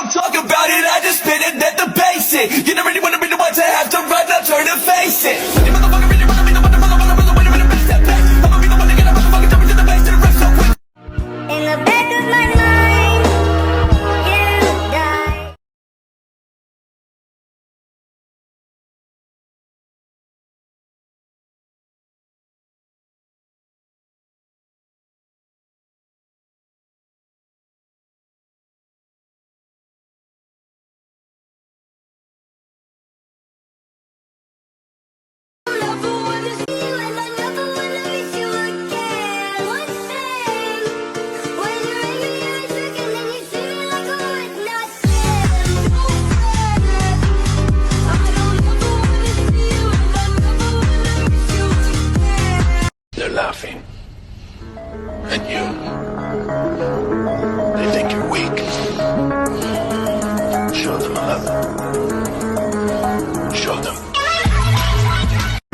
Don't talk about it, I just spit it, that's the basic. You never really wanna be the one to have to run, now turn and face it. You motherfucker really wanna be the one to wait a minute, step back. I'ma be the one to get a motherfucker jumping to the base to the rip so quick. In the back of my mind, you die. They're laughing at you. They think you're weak. Show them a level. Show them.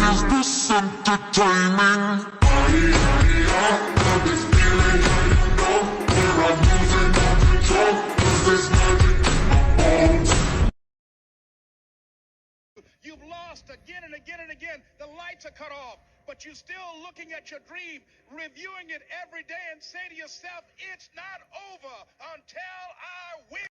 Is this entertainment? You've lost again and again and again. The lights are cut off, but you're still looking at your dream, reviewing it every day, and say to yourself, it's not over until I win.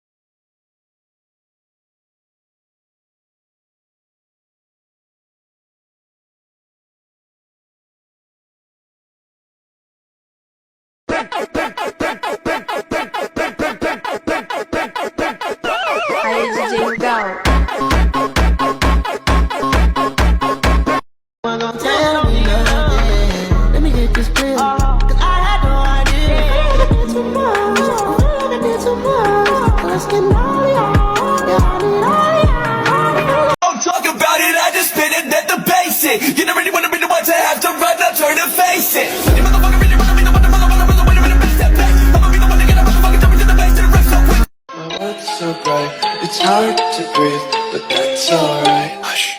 Don't talk about it, I just spit it, that's the basic. You never really wanna be the one to have to run, now turn and face it. You motherfucker really wanna be the one to wait a minute, step back. I'ma be the one to get a motherfucker jumping to the base to the rip so quick. My world's so bright, it's hard to breathe, but that's alright. Hush.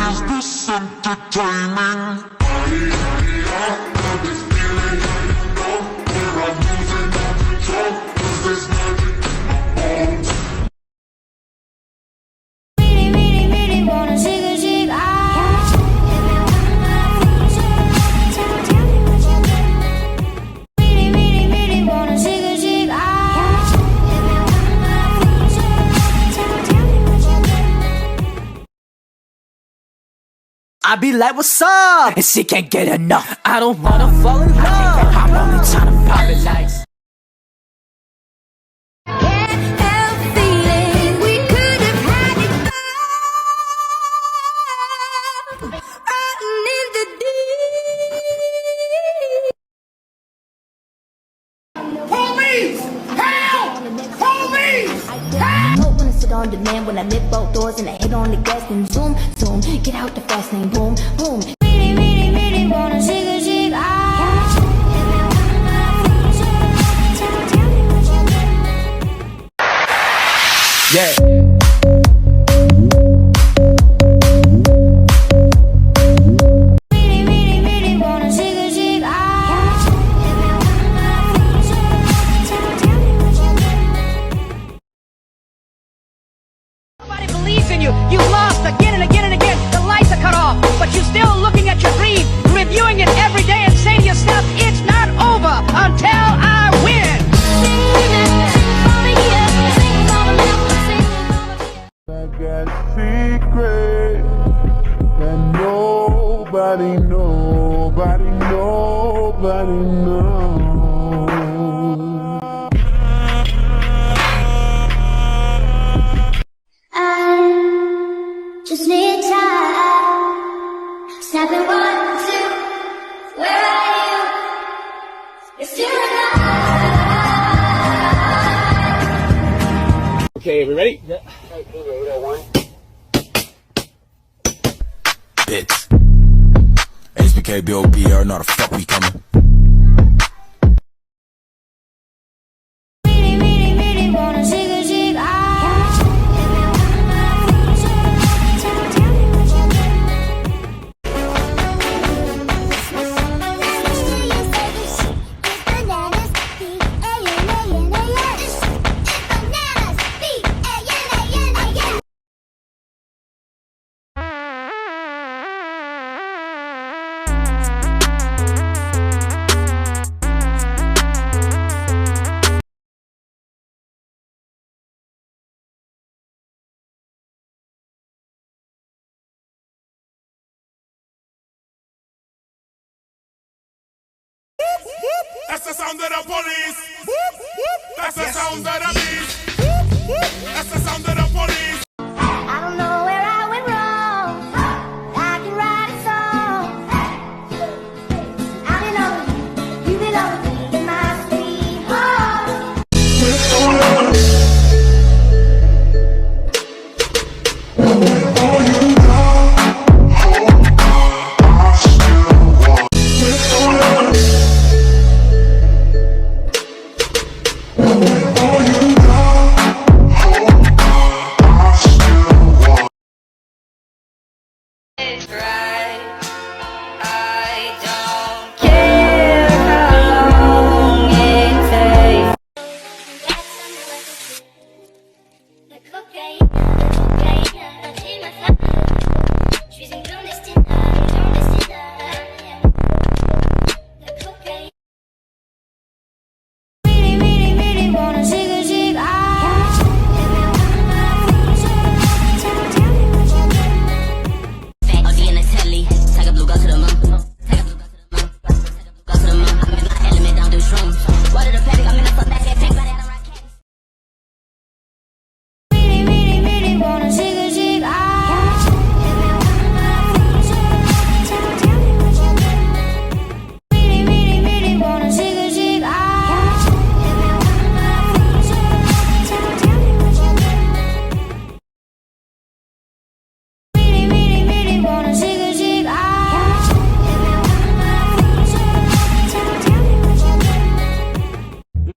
Is this entertainment? I be like, what's up? And she can't get enough. I don't wanna fall in love. I'm only trying to pop it like. Can't help feeling we could have had it all. Rotten in the deep. Police! Help! Police! Help! When I sit on demand, when I lift both doors and I hit on the gas and zoom, zoom, get out the fast lane, boom, boom. Really wanna shake a shake, Yeah. really wanna shake a shake, Nobody believes in you. You lost again and again and again. The lights are cut off, but you're still looking at your dream, reviewing it every day, and say to yourself, it's not over until I win. I got a secret that nobody knows. I just need time. Snapping 1, 2, where are you? It's still alive. Okay, we ready? Yeah. Bitch. HBK, BOPR, not a fuck we coming. Really wanna zig a zig That's the sound of the police. That's the sound of the beast. That's the sound of the police. I don't know where I went wrong. I can write a song. I belong to you, you belong to me, in my sweet home.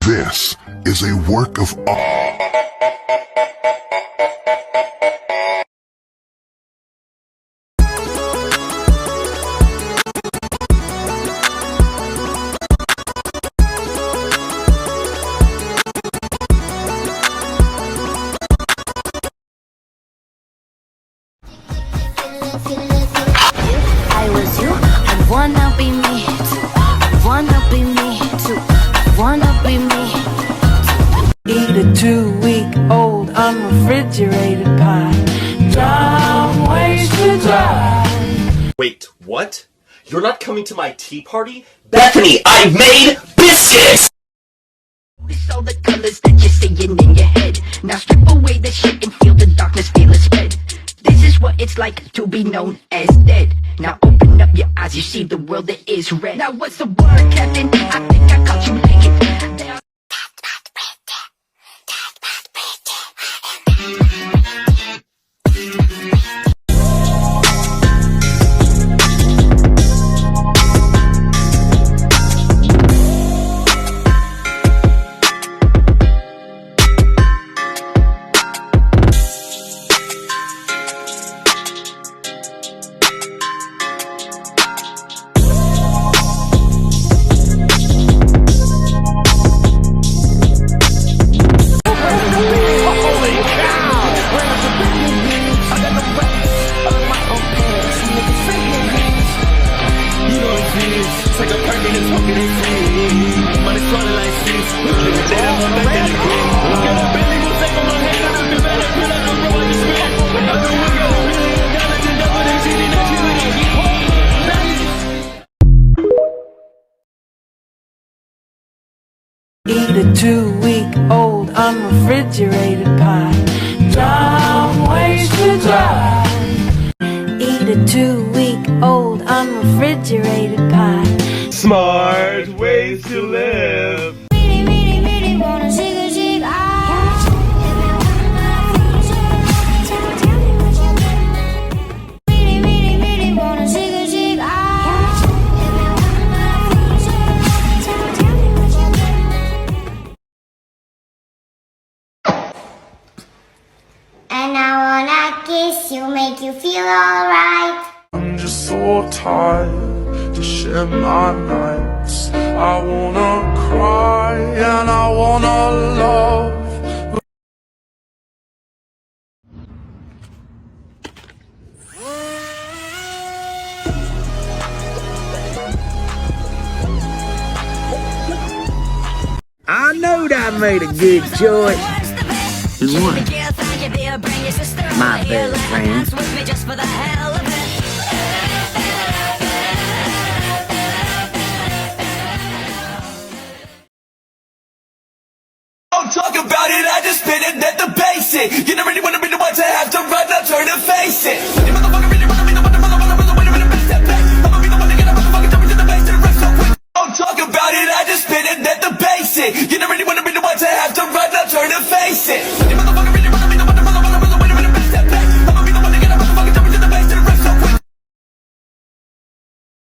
This is a work of art. I was you, I wanna be me too. Wanna be me too. Wanna be me. Eat a 2-week-old unrefrigerated pie. Dumb ways to die. Wait, what? You're not coming to my tea party? Bethany, I made biscuits! It's all the colors that you're seeing in your head. Now strip away the shit and feel the darkness, feel it spread. This is what it's like to be known as dead. Now open up your eyes, you see the world that is red. Now what's the word, Captain? I think I caught you licking. Eat a 2-week-old unrefrigerated pie. Dumb ways to die. a 2-week-old unrefrigerated pie. Smart ways to live. Really, really, really wanna zig a zig. Really, really, really wanna zig a zig. And I wanna kiss you, make you feel alright. I'm just so tired to share my nights. I wanna cry and I wanna love. I knowed I made a good choice. Who won? My best friend. Don't talk about it, I just spit it at the basic. You don't really wanna be the one to have to run, now turn and face it. You motherfucker really wanna be the one to wait a minute, bitch, step back. I'ma be the one to get a motherfucker jump into the base and rest so quick. Don't talk about it, I just spit it at the basic. You don't really wanna be the one to have to run, now turn and face it. You motherfucker really wanna be the one to wait a minute, bitch, step back. I'ma be the one to get a motherfucker jump into the base and rest so quick.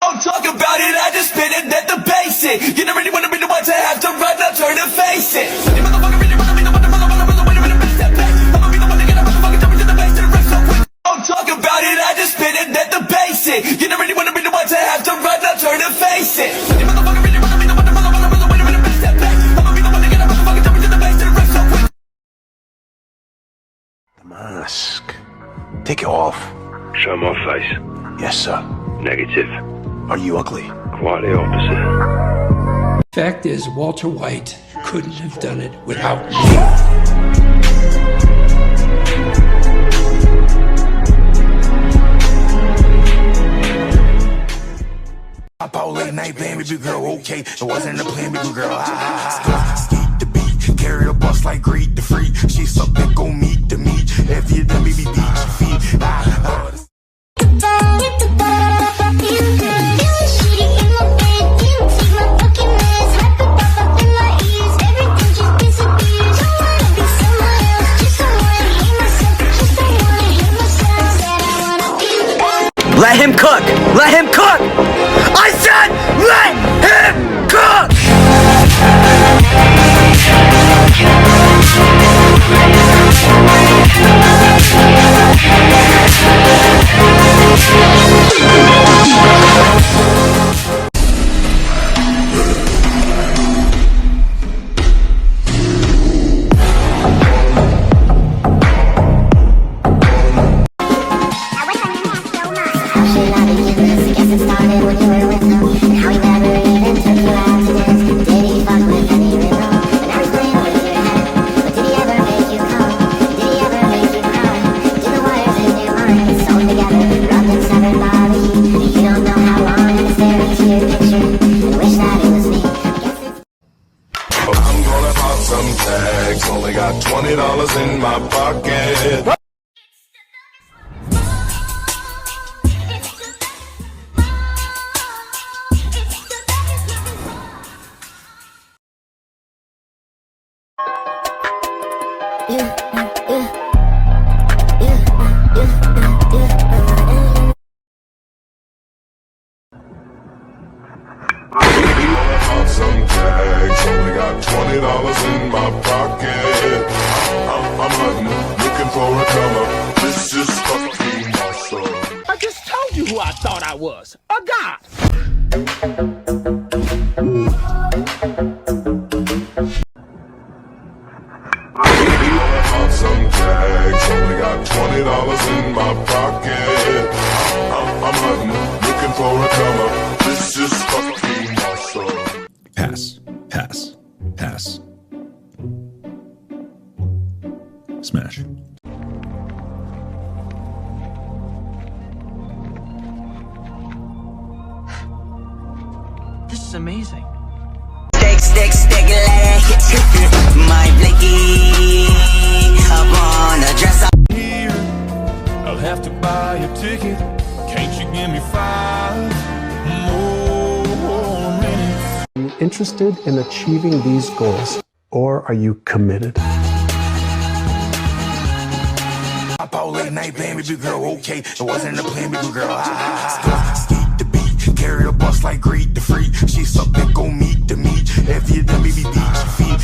Don't talk about it, I just spit it at the basic. You don't really wanna be the one to have to run, now turn and face it. You motherfucker really wanna be the one to wait a minute, bitch, step back. I'ma be the one to get a motherfucker jump into the base and rest so quick. Don't talk about it, I just spit it at the basic. You don't really wanna be the one to have to run, now turn and face it. You motherfucker really wanna be the one to wait a minute, bitch, step back. I'ma be the one to get a motherfucker jump into the base and rest so quick. The mask. Take it off. Show my face. Yes, sir. Negative. Are you ugly? Quite the opposite. Fact is, Walter White couldn't have done it without me. Up all late night playing baby girl, okay. It wasn't a plan, baby girl. Skeet the beat, carry a bus like greed the free. She suck dick go meet the meat. If you done baby beat your feet. Let him cook! Let him cook! I said let him cook! Only got $20 in my pocket. Some tags, only got $20 in my pocket. I'm hunting, looking for a come up. This is fucking awesome. I just told you who I thought I was. A god. Some tags, only got $20 in my pocket. I'm hunting, looking for a come up. This is fucking awesome. Pass, pass, pass. Smash. This is amazing. Stick, let it hit you. My blicky up on a dress up. Here, I'll have to buy a ticket. 5 more minutes. Are you interested in achieving these goals, or are you committed? Up all late night playing baby girl, okay. It wasn't a plan, baby girl. Skeet the beat, carry a bus like greed the freak. She suck, then go meet the meat. If you done, baby, beat your feet.